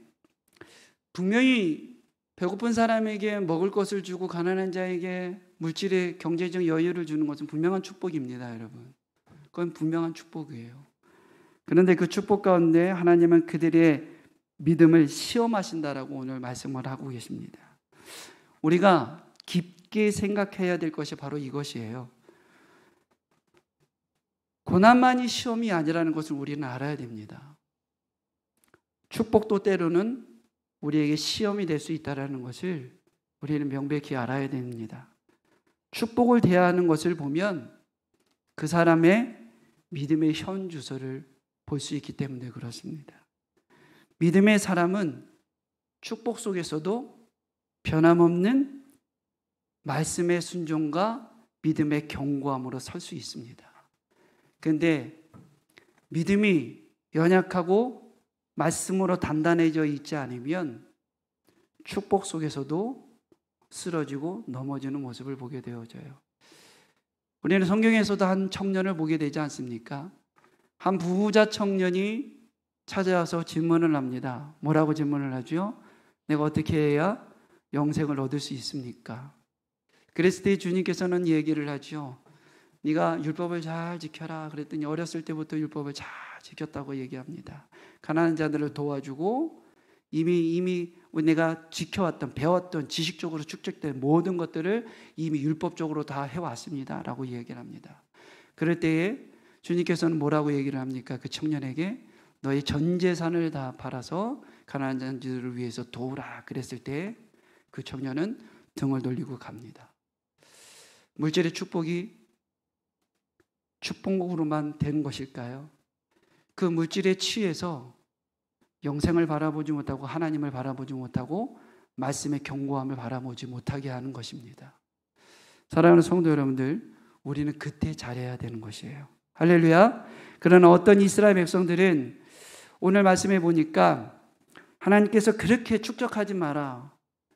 분명히 배고픈 사람에게 먹을 것을 주고 가난한 자에게 물질의 경제적 여유를 주는 것은 분명한 축복입니다, 여러분. 그건 분명한 축복이에요. 그런데 그 축복 가운데 하나님은 그들의 믿음을 시험하신다라고 오늘 말씀을 하고 계십니다. 우리가 깊게 생각해야 될 것이 바로 이것이에요. 고난만이 시험이 아니라는 것을 우리는 알아야 됩니다. 축복도 때로는 우리에게 시험이 될 수 있다는 것을 우리는 명백히 알아야 됩니다. 축복을 대하는 것을 보면 그 사람의 믿음의 현주소를 볼 수 있기 때문에 그렇습니다. 믿음의 사람은 축복 속에서도 변함없는 말씀의 순종과 믿음의 견고함으로 설 수 있습니다. 그런데 믿음이 연약하고 말씀으로 단단해져 있지 않으면 축복 속에서도 쓰러지고 넘어지는 모습을 보게 되어져요. 우리는 성경에서도 한 청년을 보게 되지 않습니까? 한 부자 청년이 찾아와서 질문을 합니다. 뭐라고 질문을 하죠? 내가 어떻게 해야 영생을 얻을 수 있습니까? 그랬을 때 주님께서는 얘기를 하죠. 네가 율법을 잘 지켜라. 그랬더니 어렸을 때부터 율법을 잘 지켰다고 얘기합니다. 가난한 자들을 도와주고 이미 내가 지켜왔던, 배웠던, 지식적으로 축적된 모든 것들을 이미 율법적으로 다 해왔습니다 라고 얘기를 합니다. 그럴 때에 주님께서는 뭐라고 얘기를 합니까? 그 청년에게 너의 전 재산을 다 팔아서 가난한 자들을 위해서 도우라. 그랬을 때 그 청년은 등을 돌리고 갑니다. 물질의 축복이 축복으로만 되는 것일까요? 그 물질에 취해서 영생을 바라보지 못하고 하나님을 바라보지 못하고 말씀의 견고함을 바라보지 못하게 하는 것입니다. 사랑하는 성도 여러분들, 우리는 그때 잘해야 되는 것이에요. 할렐루야. 그러나 어떤 이스라엘 백성들은 오늘 말씀해 보니까 하나님께서 그렇게 축적하지 마라,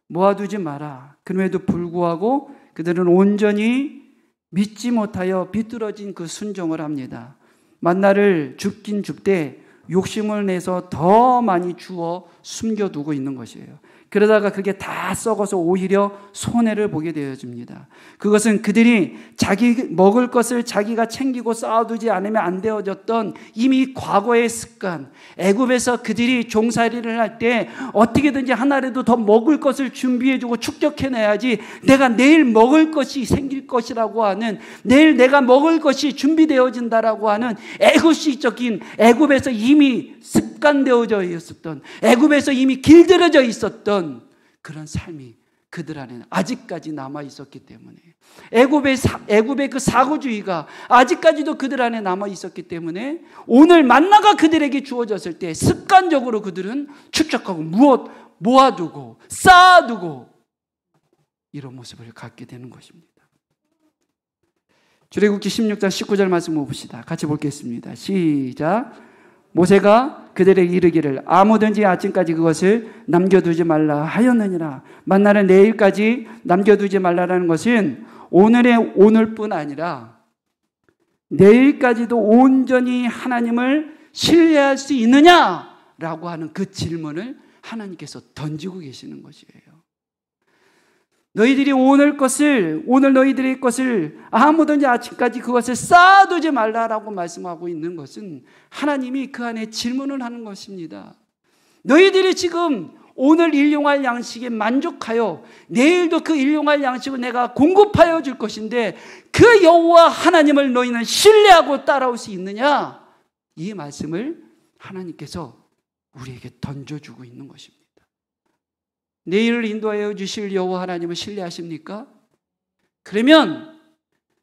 모아두지 마라. 그럼에도 불구하고 그들은 온전히 믿지 못하여 비뚤어진 그 순종을 합니다. 만나를 줍긴 줍되 욕심을 내서 더 많이 주어 숨겨두고 있는 것이에요. 그러다가 그게 다 썩어서 오히려 손해를 보게 되어집니다. 그것은 그들이 자기 먹을 것을 자기가 챙기고 쌓아두지 않으면 안 되어졌던 이미 과거의 습관, 애굽에서 그들이 종살이를 할 때 어떻게든지 하나라도 더 먹을 것을 준비해주고 축적해내야지 내가 내일 먹을 것이 생길 것이라고 하는, 내일 내가 먹을 것이 준비되어진다라고 하는 애굽식적인, 애굽에서 이미 습관되어져 있었던, 애굽에서 이미 길들여져 있었던 그런 삶이 그들 안에는 아직까지 남아 있었기 때문에, 애굽의 그 사고주의가 아직까지도 그들 안에 남아 있었기 때문에 오늘 만나가 그들에게 주어졌을 때 습관적으로 그들은 축적하고 모아두고 쌓아두고 이런 모습을 갖게 되는 것입니다. 출애굽기 16장 19절 말씀 봅시다. 같이 보겠습니다. 시작. 모세가 그들에게 이르기를 아무든지 아침까지 그것을 남겨두지 말라 하였느니라. 만나는 내일까지 남겨두지 말라라는 것은 오늘의 오늘뿐 아니라 내일까지도 온전히 하나님을 신뢰할 수 있느냐라고 하는 그 질문을 하나님께서 던지고 계시는 것이에요. 너희들이 오늘 너희들의 것을 아무든지 아침까지 그것을 쌓아두지 말라라고 말씀하고 있는 것은 하나님이 그 안에 질문을 하는 것입니다. 너희들이 지금 오늘 일용할 양식에 만족하여 내일도 그 일용할 양식을 내가 공급하여 줄 것인데 그 여호와 하나님을 너희는 신뢰하고 따라올 수 있느냐? 이 말씀을 하나님께서 우리에게 던져주고 있는 것입니다. 내일을 인도하여 주실 여호와 하나님을 신뢰하십니까? 그러면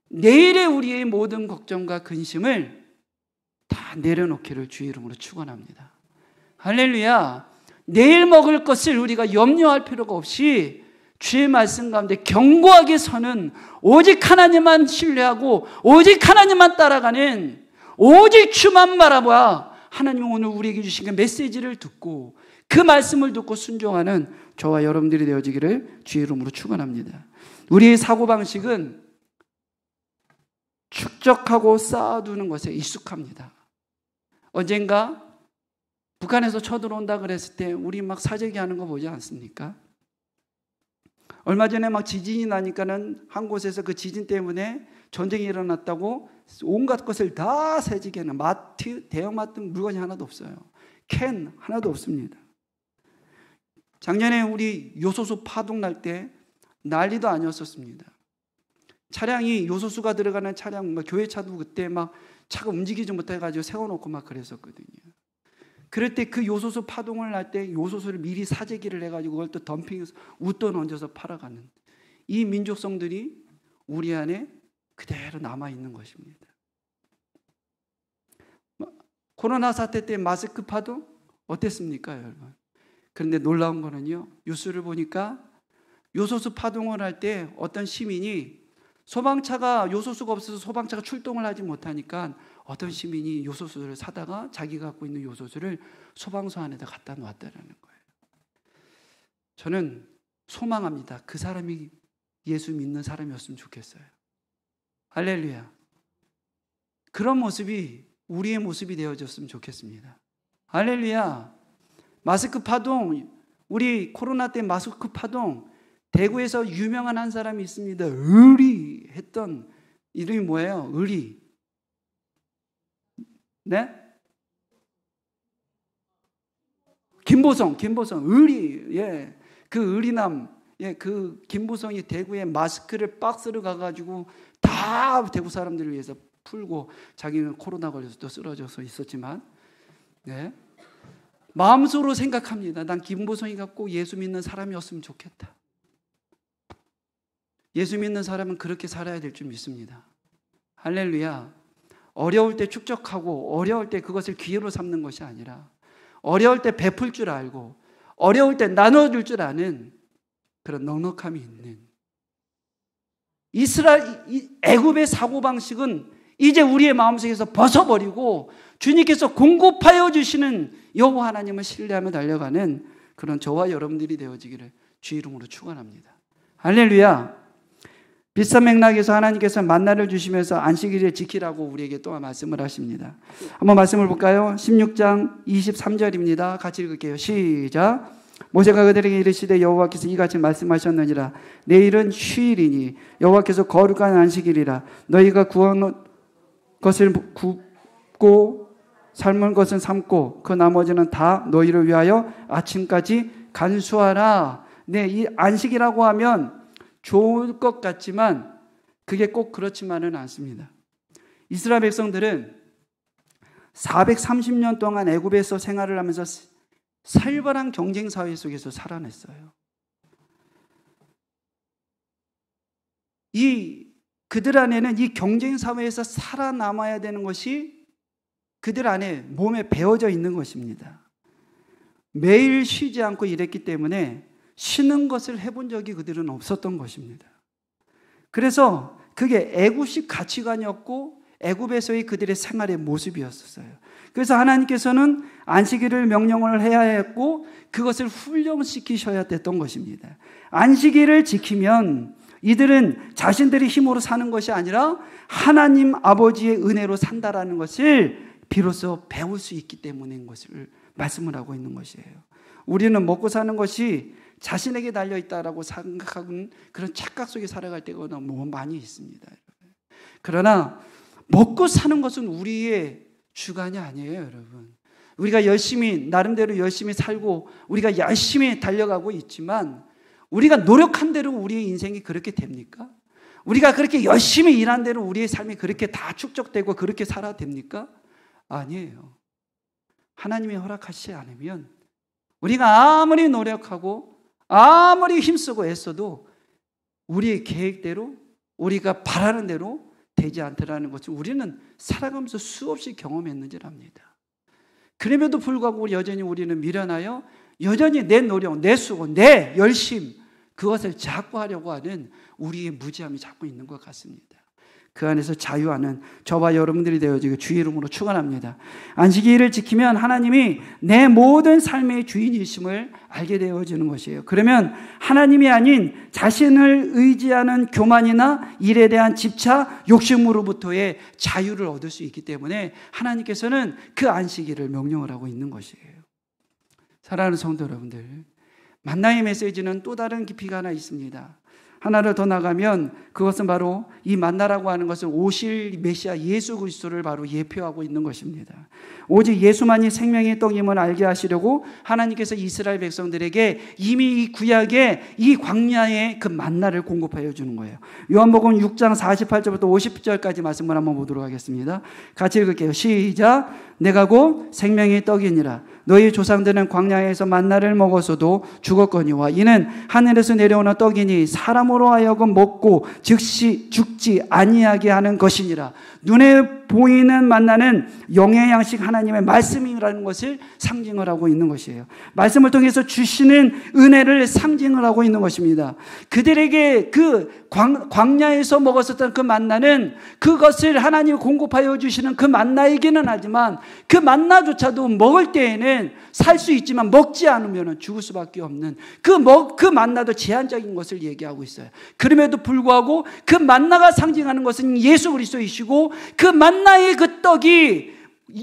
내일의 우리의 모든 걱정과 근심을 다 내려놓기를 주의 이름으로 축원합니다. 할렐루야. 내일 먹을 것을 우리가 염려할 필요가 없이 주의 말씀 가운데 견고하게 서는 오직 하나님만 신뢰하고 오직 하나님만 따라가는 오직 주만 바라봐 하나님 오늘 우리에게 주신 그 메시지를 듣고 그 말씀을 듣고 순종하는 저와 여러분들이 되어지기를 주의 이름으로 축원합니다. 우리의 사고방식은 축적하고 쌓아두는 것에 익숙합니다. 언젠가 북한에서 쳐들어온다 그랬을 때 우리 막 사재기 하는 거 보지 않습니까? 얼마 전에 막 지진이 나니까는 한 곳에서 그 지진 때문에 전쟁이 일어났다고 온갖 것을 다 새지게는 마트, 대형마트 물건이 하나도 없어요. 캔 하나도 없습니다. 작년에 우리 요소수 파동 날 때 난리도 아니었었습니다. 차량이 요소수가 들어가는 차량, 교회 차도 그때 막 차가 움직이지 못해가지고 세워놓고 막 그랬었거든요. 그럴 때 그 요소수 파동을 날 때 요소수를 미리 사재기를 해가지고 그걸 또 덤핑해서 웃돈 얹어서 팔아가는 이 민족성들이 우리 안에 그대로 남아있는 것입니다. 코로나 사태 때 마스크 파동 어땠습니까, 여러분? 그런데 놀라운 거는요, 뉴스를 보니까 요소수 파동을 할 때 어떤 시민이 소방차가 요소수가 없어서 소방차가 출동을 하지 못하니까 어떤 시민이 요소수를 사다가 자기가 갖고 있는 요소수를 소방서 안에다 갖다 놨다라는 거예요. 저는 소망합니다. 그 사람이 예수 믿는 사람이었으면 좋겠어요. 할렐루야. 그런 모습이 우리의 모습이 되어졌으면 좋겠습니다. 할렐루야. 마스크 파동, 우리 코로나 때 마스크 파동, 대구에서 유명한 한 사람이 있습니다. 의리 했던 이름이 뭐예요? 의리. 네? 김보성, 의리. 예. 그 의리남, 예, 그 김보성이 대구에 마스크를 박스를 가가지고 다 대구 사람들을 위해서 풀고 자기는 코로나 걸려서 또 쓰러져서 있었지만, 네. 마음속으로 생각합니다. 난 김보성이 갖고 예수 믿는 사람이었으면 좋겠다. 예수 믿는 사람은 그렇게 살아야 될 줄 믿습니다. 할렐루야. 어려울 때 축적하고 어려울 때 그것을 기회로 삼는 것이 아니라 어려울 때 베풀 줄 알고 어려울 때 나눠줄 줄 아는 그런 넉넉함이 있는 애굽의 사고방식은 이제 우리의 마음속에서 벗어버리고 주님께서 공급하여 주시는 여호와 하나님을 신뢰하며 달려가는 그런 저와 여러분들이 되어지기를 주의 이름으로 축원합니다. 할렐루야. 비슷한 맥락에서 하나님께서 만나를 주시면서 안식일을 지키라고 우리에게 또 말씀을 하십니다. 한번 말씀을 볼까요? 16장 23절입니다. 같이 읽을게요. 시작. 모세가 그들에게 이르시되 여호와께서 이같이 말씀하셨느니라. 내일은 휴일이니 여호와께서 거룩한 안식일이라. 너희가 구원 것을 굽고 삶은 것은 삶고 그 나머지는 다 너희를 위하여 아침까지 간수하라. 네, 이 안식이라고 하면 좋을 것 같지만 그게 꼭 그렇지만은 않습니다. 이스라엘 백성들은 430년 동안 애굽에서 생활을 하면서 살벌한 경쟁 사회 속에서 살아냈어요. 그들 안에는 이 경쟁 사회에서 살아남아야 되는 것이 그들 안에 몸에 배어져 있는 것입니다. 매일 쉬지 않고 일했기 때문에 쉬는 것을 해본 적이 그들은 없었던 것입니다. 그래서 그게 애굽식 가치관이었고 애굽에서의 그들의 생활의 모습이었어요. 그래서 하나님께서는 안식일을 명령을 해야 했고 그것을 훈련시키셔야 됐던 것입니다. 안식일을 지키면 이들은 자신들의 힘으로 사는 것이 아니라 하나님 아버지의 은혜로 산다라는 것을 비로소 배울 수 있기 때문인 것을 말씀을 하고 있는 것이에요. 우리는 먹고 사는 것이 자신에게 달려있다라고 생각하는 그런 착각 속에 살아갈 때가 너무 많이 있습니다. 그러나 먹고 사는 것은 우리의 주관이 아니에요, 여러분. 우리가 열심히 나름대로 열심히 살고 우리가 열심히 달려가고 있지만 우리가 노력한 대로 우리의 인생이 그렇게 됩니까? 우리가 그렇게 열심히 일한 대로 우리의 삶이 그렇게 다 축적되고 그렇게 살아야 됩니까? 아니에요. 하나님이 허락하시지 않으면 우리가 아무리 노력하고 아무리 힘쓰고 애써도 우리의 계획대로 우리가 바라는 대로 되지 않더라는 것을 우리는 살아가면서 수없이 경험했는지랍니다. 그럼에도 불구하고 여전히 우리는 미련하여 여전히 내 노력, 내 수고, 내 열심 그것을 자꾸 하려고 하는 우리의 무지함이 자꾸 있는 것 같습니다. 그 안에서 자유하는 저와 여러분들이 되어지고 주의 이름으로 축원합니다. 안식일을 지키면 하나님이 내 모든 삶의 주인이심을 알게 되어지는 것이에요. 그러면 하나님이 아닌 자신을 의지하는 교만이나 일에 대한 집착, 욕심으로부터의 자유를 얻을 수 있기 때문에 하나님께서는 그 안식일을 명령을 하고 있는 것이에요. 사랑하는 성도 여러분들, 만나의 메시지는 또 다른 깊이가 하나 있습니다. 하나를 더 나가면 그것은 바로 이 만나라고 하는 것은 오실 메시아 예수 그리스도를 바로 예표하고 있는 것입니다. 오직 예수만이 생명의 떡임을 알게 하시려고 하나님께서 이스라엘 백성들에게 이미 이 구약의 이 광야의 그 만나를 공급하여 주는 거예요. 요한복음 6장 48절부터 50절까지 말씀을 한번 보도록 하겠습니다. 같이 읽을게요. 시작. 내가 곧 생명의 떡이니라. 너희 조상들은 광야에서 만나를 먹어서도 죽었거니와 이는 하늘에서 내려오는 떡이니 사람으로 하여금 먹고 즉시 죽지 아니하게 하는 것이니라. 눈에 보이는 만나는 영의 양식 하나님의 말씀이라는 것을 상징을 하고 있는 것이에요. 말씀을 통해서 주시는 은혜를 상징을 하고 있는 것입니다. 그들에게 그 광야에서 먹었었던 그 만나는 그것을 하나님이 공급하여 주시는 그 만나이기는 하지만 그 만나조차도 먹을 때에는 살 수 있지만 먹지 않으면 죽을 수밖에 없는 그 만나도 제한적인 것을 얘기하고 있어요. 그럼에도 불구하고 그 만나가 상징하는 것은 예수 그리스도이시고 그 만나의 그 떡이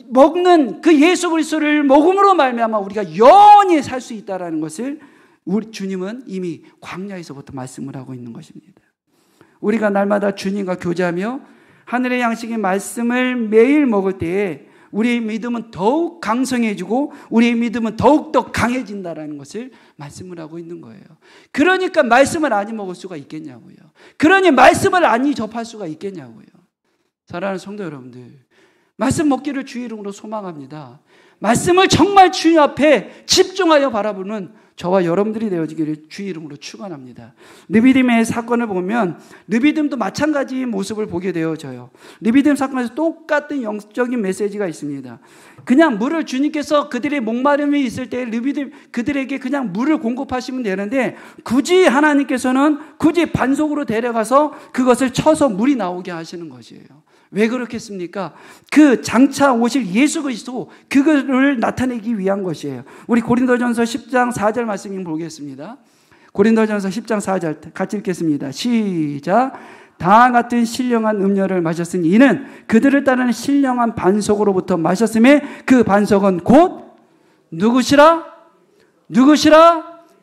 먹는 그 예수 그리스도를 먹음으로 말미암아 우리가 영원히 살 수 있다라는 것을 우리 주님은 이미 광야에서부터 말씀을 하고 있는 것입니다. 우리가 날마다 주님과 교제하며 하늘의 양식의 말씀을 매일 먹을 때에 우리의 믿음은 더욱 강성해지고 우리의 믿음은 더욱더 강해진다는 것을 말씀을 하고 있는 거예요. 그러니까 말씀을 안이 먹을 수가 있겠냐고요. 그러니 말씀을 안이 접할 수가 있겠냐고요. 사랑하는 성도 여러분들, 말씀 먹기를 주의 이름으로 소망합니다. 말씀을 정말 주님 앞에 집중하여 바라보는 저와 여러분들이 되어지기를 주의 이름으로 축원합니다. 르비딤의 사건을 보면 르비딤도 마찬가지의 모습을 보게 되어져요. 르비딤 사건에서 똑같은 영적인 메시지가 있습니다. 그냥 물을 주님께서 그들의 목마름이 있을 때 르비딤 그들에게 그냥 물을 공급하시면 되는데 굳이 하나님께서는 굳이 반석으로 데려가서 그것을 쳐서 물이 나오게 하시는 것이에요. 왜 그렇겠습니까? 그 장차 오실 예수 그리스도 그거를 나타내기 위한 것이에요. 우리 고린도전서 10장 4절 말씀 보겠습니다. 고린도전서 10장 4절 같이 읽겠습니다. 시작. 다 같은 신령한 음료를 마셨으니 이는 그들을 따르는 신령한 반석으로부터 마셨음에 그 반석은 곧 누구시라?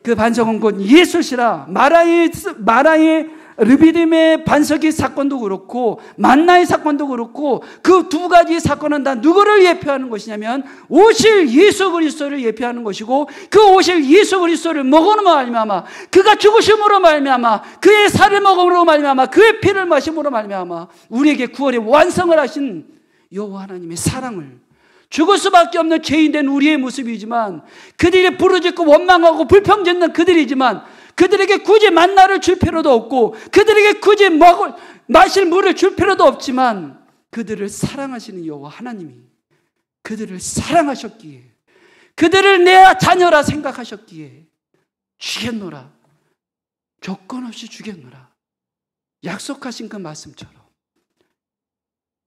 그 반석은 곧 예수시라. 마라의 르비딤의 반석의 사건도 그렇고 만나의 사건도 그렇고 그 두 가지 사건은 다 누구를 예표하는 것이냐면 오실 예수 그리스도를 예표하는 것이고 그 오실 예수 그리스도를 먹음으로 말미암아 그가 죽으심으로 말미암아 그의 살을 먹음으로 말미암아 그의 피를 마심으로 말미암아 우리에게 구원의 완성을 하신 여호와 하나님의 사랑을 죽을 수밖에 없는 죄인된 우리의 모습이지만 그들이 부르짖고 원망하고 불평짓는 그들이지만 그들에게 굳이 만나를 줄 필요도 없고 그들에게 굳이 마실 물을 줄 필요도 없지만 그들을 사랑하시는 여호와 하나님이 그들을 사랑하셨기에 그들을 내 자녀라 생각하셨기에 주겠노라. 조건 없이 주겠노라. 약속하신 그 말씀처럼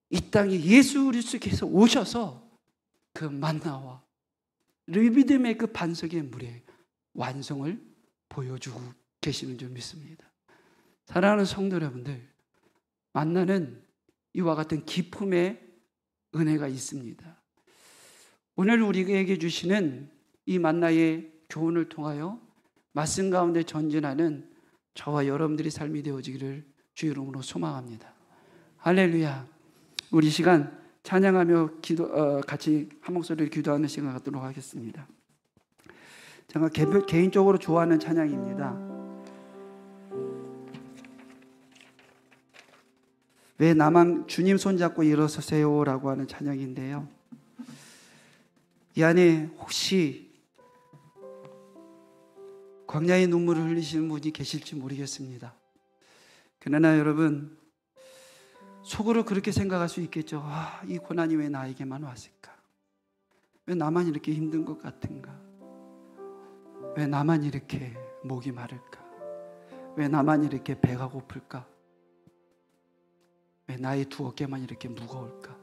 이 땅에 예수 그리스도께서 오셔서 그 만나와 믿음의 그 반석의 물의 완성을 보여주고 계시는 줄 믿습니다. 사랑하는 성도 여러분들, 만나는 이와 같은 기품의 은혜가 있습니다. 오늘 우리에게 주시는 이 만나의 교훈을 통하여 말씀 가운데 전진하는 저와 여러분들의 삶이 되어지기를 주 이름으로 소망합니다. 할렐루야. 우리 시간 찬양하며 같이 한 목소리로 기도하는 시간 갖도록 하겠습니다. 제가 개인적으로 좋아하는 찬양입니다. 왜 나만 주님 손잡고 일어서세요 라고 하는 찬양인데요, 이 안에 혹시 광야의 눈물을 흘리시는 분이 계실지 모르겠습니다. 그러나 여러분, 속으로 그렇게 생각할 수 있겠죠. 이 고난이 왜 나에게만 왔을까? 왜 나만 이렇게 힘든 것 같은가? 왜 나만 이렇게 목이 마를까? 왜 나만 이렇게 배가 고플까? 왜 나의 두 어깨만 이렇게 무거울까?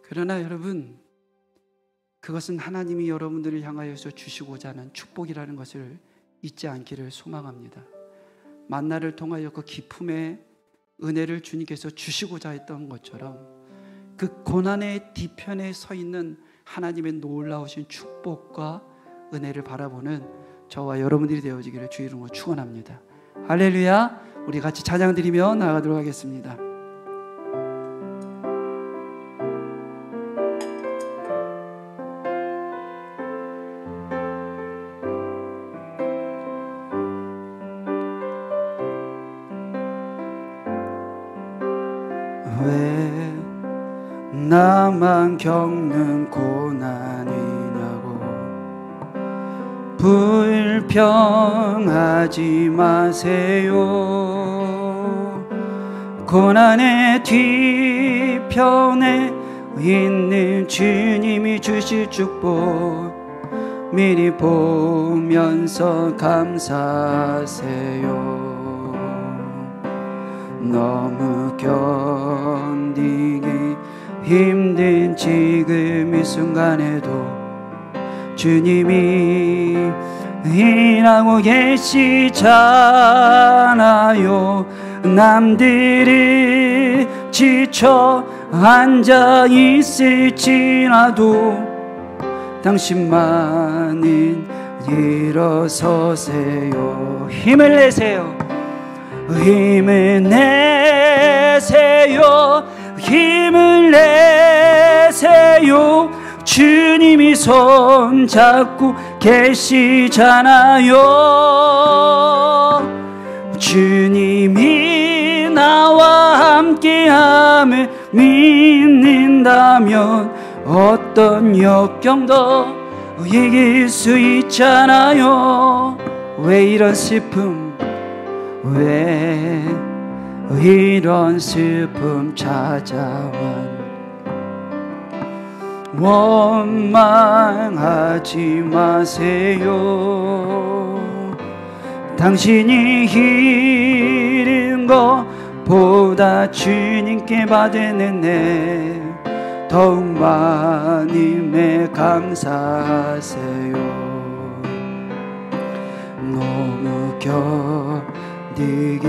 그러나 여러분, 그것은 하나님이 여러분들을 향하여서 주시고자 하는 축복이라는 것을 잊지 않기를 소망합니다. 만나를 통하여 그 기품의 은혜를 주님께서 주시고자 했던 것처럼 그 고난의 뒤편에 서 있는 하나님의 놀라우신 축복과 은혜를 바라보는 저와 여러분들이 되어지기를 주 이름으로 축원합니다. 할렐루야. 우리 같이 찬양 드리며 나아가도록 하겠습니다. 왜 나만 겪는 고난이냐고 불평하지 마세요. 고난의 뒤편에 있는 주님이 주실 축복 미리 보면서 감사하세요. 너무 견디기 힘든 지금 이 순간에도 주님이 일하고 계시잖아요. 남들이 지쳐 앉아 있을지라도 당신만은 일어서세요. 힘을 내세요. 힘을 내세요. 힘을 내세요. 주님이 손잡고 계시잖아요. 주님이 나와 함께함을 믿는다면 어떤 역경도 이길 수 있잖아요. 왜 이런 슬픔, 왜 이런 슬픔 찾아와 원망하지 마세요. 당신이 잃은 것보다 주님께 받은 은혜 더욱 많음에 감사하세요. 너무 견디기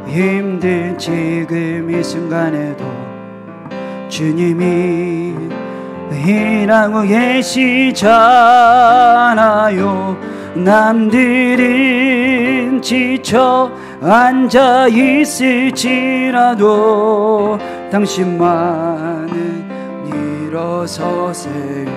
힘든 지금 이 순간에도 주님이 일하고 계시잖아요. 남들은 지쳐 앉아 있을지라도 당신만은 일어서세요.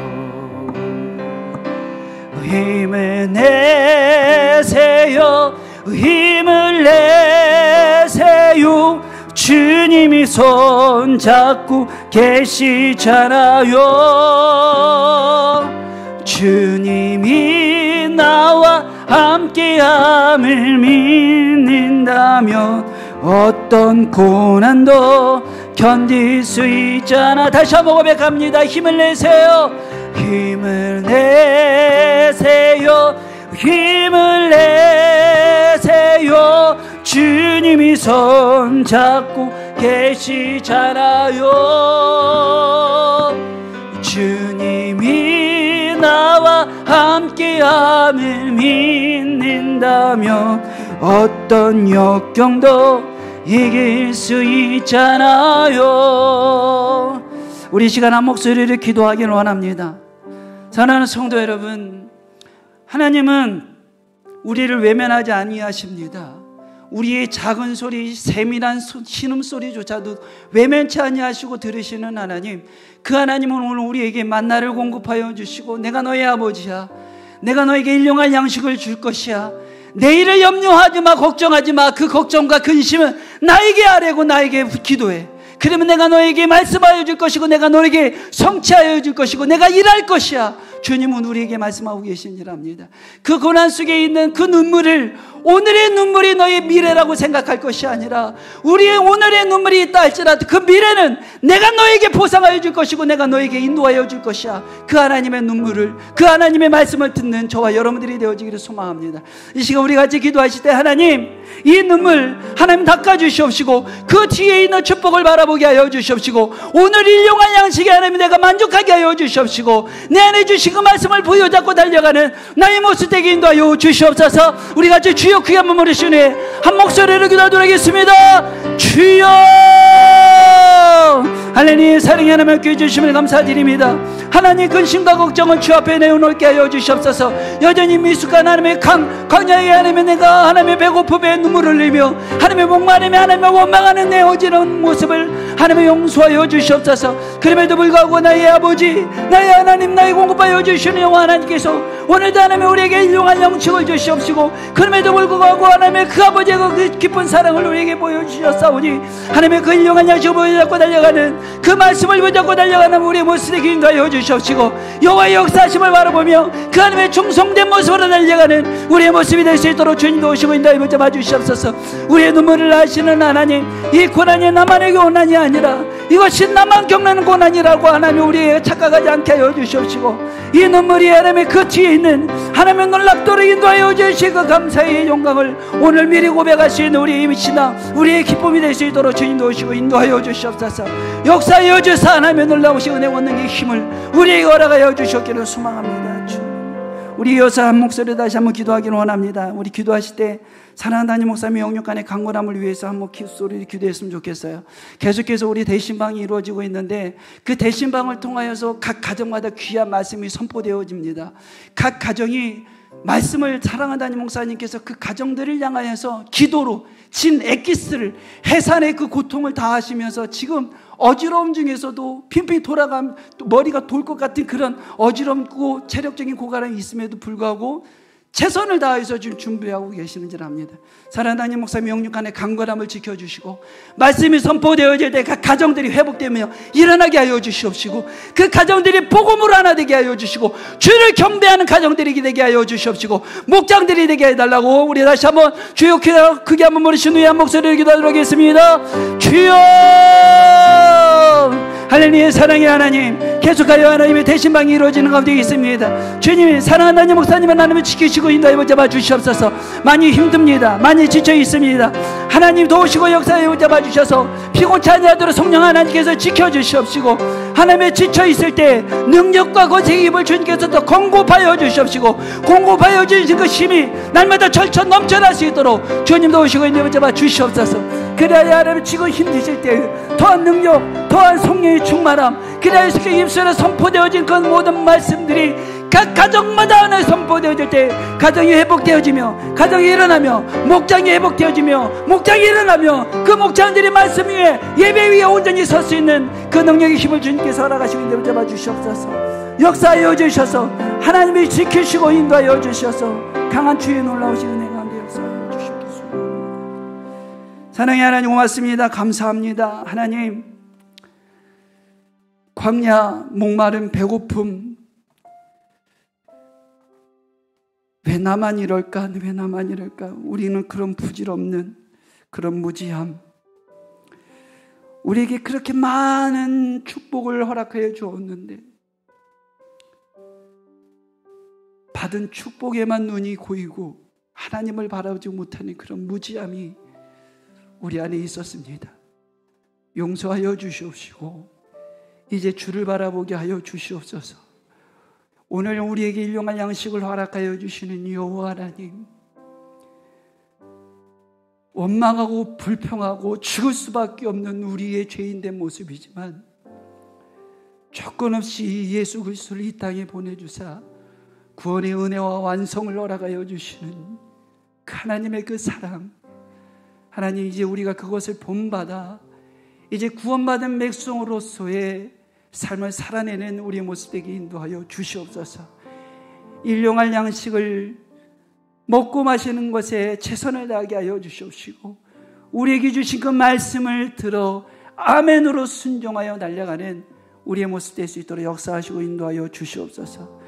힘을 내세요. 힘을 내세요. 주님이 손잡고 계시잖아요. 주님이 나와 함께함을 믿는다면 어떤 고난도 견딜 수 있잖아. 다시 한번 고백합니다. 힘을 내세요. 힘을 내세요. 힘을 내세요. 주님이 손 잡고 계시잖아요. 주님이 나와 함께함을 믿는다면 어떤 역경도 이길 수 있잖아요. 우리 시간 한 목소리를 기도하기를 원합니다. 사랑하는 성도 여러분, 하나님은 우리를 외면하지 아니하십니다. 우리의 작은 소리, 세밀한 신음소리조차도 외면치 아니하시고 들으시는 하나님, 그 하나님은 오늘 우리에게 만나를 공급하여 주시고, 내가 너의 아버지야, 내가 너에게 일용할 양식을 줄 것이야, 내일을 염려하지 마, 걱정하지 마, 그 걱정과 근심은 나에게 아뢰고 나에게 기도해. 그러면 내가 너에게 말씀하여 줄 것이고, 내가 너에게 성취하여 줄 것이고, 내가 일할 것이야. 주님은 우리에게 말씀하고 계시니랍니다. 그 고난 속에 있는 그 눈물을, 오늘의 눈물이 너의 미래라고 생각할 것이 아니라, 우리의 오늘의 눈물이 있다 할지라도 그 미래는 내가 너에게 보상하여 줄 것이고, 내가 너에게 인도하여 줄 것이야. 그 하나님의 눈물을, 그 하나님의 말씀을 듣는 저와 여러분들이 되어지기를 소망합니다. 이 시간 우리 같이 기도하실 때, 하나님, 이 눈물 하나님 닦아주시옵시고, 그 뒤에 있는 축복을 바라보게 하여 주시옵시고, 오늘 일용할 양식에 하나님 내가 만족하게 하여 주시옵시고, 내 안에 주신 그 말씀을 부여잡고 달려가는 나의 모습 되게 인도하여 주시옵소서. 우리 같이 주여 크게 한번 부르시니 한 목소리로 기도하도록 하겠습니다. 주여, 하나님 사랑의 하나님 함께 해주심을 감사드립니다. 하나님 근심과 걱정을 주 앞에 내어놓게 하여 주시옵소서. 여전히 미숙한 하나님의 광야에 하나님의 내가 하나님의 배고픔에 눈물을 흘리며 하나님의 목마름에 하나님의 원망하는 내 어지러운 모습을 하나님의 용서하여 주시옵소서. 그럼에도 불구하고 나의 아버지, 나의 하나님, 나의 공급하여 주시는 영화 하나님께서 오늘도 하나님의 우리에게 일용할 양식을 주시옵시고, 그럼에도 불구하고 하나님의 그 아버지의 그 깊은 사랑을 우리에게 보여주셨사오니 하나님의 그 일용할 양식을 보여잡고 달려가는, 그 말씀을 붙잡고 달려가는 우리의 모습에 인도하여 주시옵시고, 여호와의 역사하심을 바라보며 그 하나님의 충성된 모습으로 달려가는 우리의 모습이 될 수 있도록 주님도 오시고 인도하여 붙잡아 주시옵소서. 우리의 눈물을 아시는 하나님, 이 고난이 나만의 고난이 아니라 이것이 나만 겪는 고난이라고 하나님 우리에게 착각하지 않게 하여 주시옵시고, 이 눈물이 하나님의 그 뒤에 있는 하나님의 놀랍도록 인도하여 주시고 감사의 영광을 오늘 미리 고백할 수 있는 우리의 힘이시나 우리의 기쁨이 될 수 있도록 주님도 오시고 인도하여 주시옵소서. 역사하여 주사 하나님의 놀라우신 은혜 원능의 힘을 우리에게 허락하여 주셨기를 소망합니다. 주, 우리 여사 한 목소리 다시 한번 기도하기를 원합니다. 우리 기도하실 때 사랑하는 담임 목사님의 영육간의 강건함을 위해서 한번 소리를 기도했으면 좋겠어요. 계속해서 우리 대신방이 이루어지고 있는데, 그 대신방을 통하여서 각 가정마다 귀한 말씀이 선포되어집니다. 각 가정이 말씀을 사랑하는 담임 목사님께서 그 가정들을 향하여서 기도로 진 엑기스를, 해산의 그 고통을 다하시면서 지금 어지러움 중에서도 핑핑 돌아가면 머리가 돌 것 같은 그런 어지럽고 체력적인 고갈함이 있음에도 불구하고 최선을 다해서 지금 준비하고 계시는 줄 압니다. 사랑하는 담임 목사님 영육간의 강건함을 지켜주시고, 말씀이 선포되어질 때 각 가정들이 회복되며 일어나게 하여 주시옵시고, 그 가정들이 복음으로 하나 되게 하여 주시고, 주를 경배하는 가정들이 되게 하여 주시옵시고, 목장들이 되게 해달라고 우리 다시 한번 주여 크게 한번 부르신 후에 한 목소리를 기도하도록 하겠습니다. 주여, 할렐루야. 사랑의 하나님, 계속하여 하나님의 대신방이 이루어지는 가운데 있습니다. 주님이 사랑하는 담임 목사님은 하나님을 지키시고 인도하여 잡아 주시옵소서. 많이 힘듭니다. 많이 지쳐 있습니다. 하나님 도우시고 역사에 잡아 주셔서 피곤치 아니하도록 성령 하나님께서 지켜주시옵시고, 하나님의 지쳐 있을 때 능력과 고생의 힘을 주님께서 더 공급하여 주시옵시고, 공급하여 주신 그 힘이 날마다 절처 넘쳐날 수 있도록 주님 도우시고 인도하여 잡아 주시옵소서. 그래야 하나님 지금 힘드실 때 더한 능력, 더한 성령의 충만함, 그래야 입술에 선포되어진 그 모든 말씀들이 각 가정마다 하나 선포되어질 때 가정이 회복되어지며, 가정이 일어나며, 목장이 회복되어지며, 목장이 일어나며, 그 목장들이 말씀 위에, 예배 위에 온전히 설 수 있는 그 능력의 힘을 주님께서 허락하시고 인도해 잡아 주시옵소서. 역사하여 주셔서 하나님이 지키시고 인도하여 주셔서 강한 주의 놀라우신 은혜 가운데 역사하여 주시옵소서. 사랑의 하나님 고맙습니다. 감사합니다. 하나님, 광야, 목마름, 배고픔, 왜 나만 이럴까? 왜 나만 이럴까? 우리는 그런 부질없는 그런 무지함, 우리에게 그렇게 많은 축복을 허락하여 주었는데 받은 축복에만 눈이 고이고 하나님을 바라보지 못하는 그런 무지함이 우리 안에 있었습니다. 용서하여 주시옵시고 이제 주를 바라보게 하여 주시옵소서. 오늘 우리에게 일용할 양식을 허락하여 주시는 여호와 하나님, 원망하고 불평하고 죽을 수밖에 없는 우리의 죄인된 모습이지만 조건 없이 예수 그리스도를 이 땅에 보내주사 구원의 은혜와 완성을 허락하여 주시는 그 하나님의 그 사랑, 하나님, 이제 우리가 그것을 본받아 이제 구원받은 백성으로서의 삶을 살아내는 우리의 모습 되게 인도하여 주시옵소서. 일용할 양식을 먹고 마시는 것에 최선을 다하게 하여 주시옵시고 우리에게 주신 그 말씀을 들어 아멘으로 순종하여 날아가는 우리의 모습 될 수 있도록 역사하시고 인도하여 주시옵소서.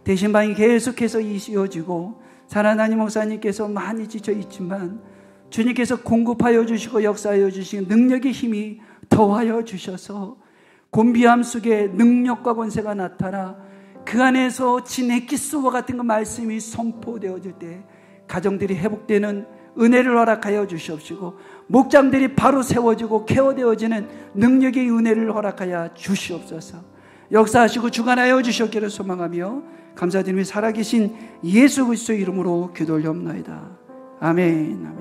대신 방이 계속해서 이어지고 사랑하는 목사님께서 많이 지쳐 있지만 주님께서 공급하여 주시고 역사하여 주신 능력의 힘이 더하여 주셔서 곤비함 속에 능력과 권세가 나타나 그 안에서 진액기스와 같은 그 말씀이 선포되어질 때 가정들이 회복되는 은혜를 허락하여 주시옵시고 목장들이 바로 세워지고 케어되어지는 능력의 은혜를 허락하여 주시옵소서. 역사하시고 주관하여 주셨기를 소망하며 감사드리며 살아계신 예수 그리스도의 이름으로 기도 올려옵나이다. 아멘. 아멘.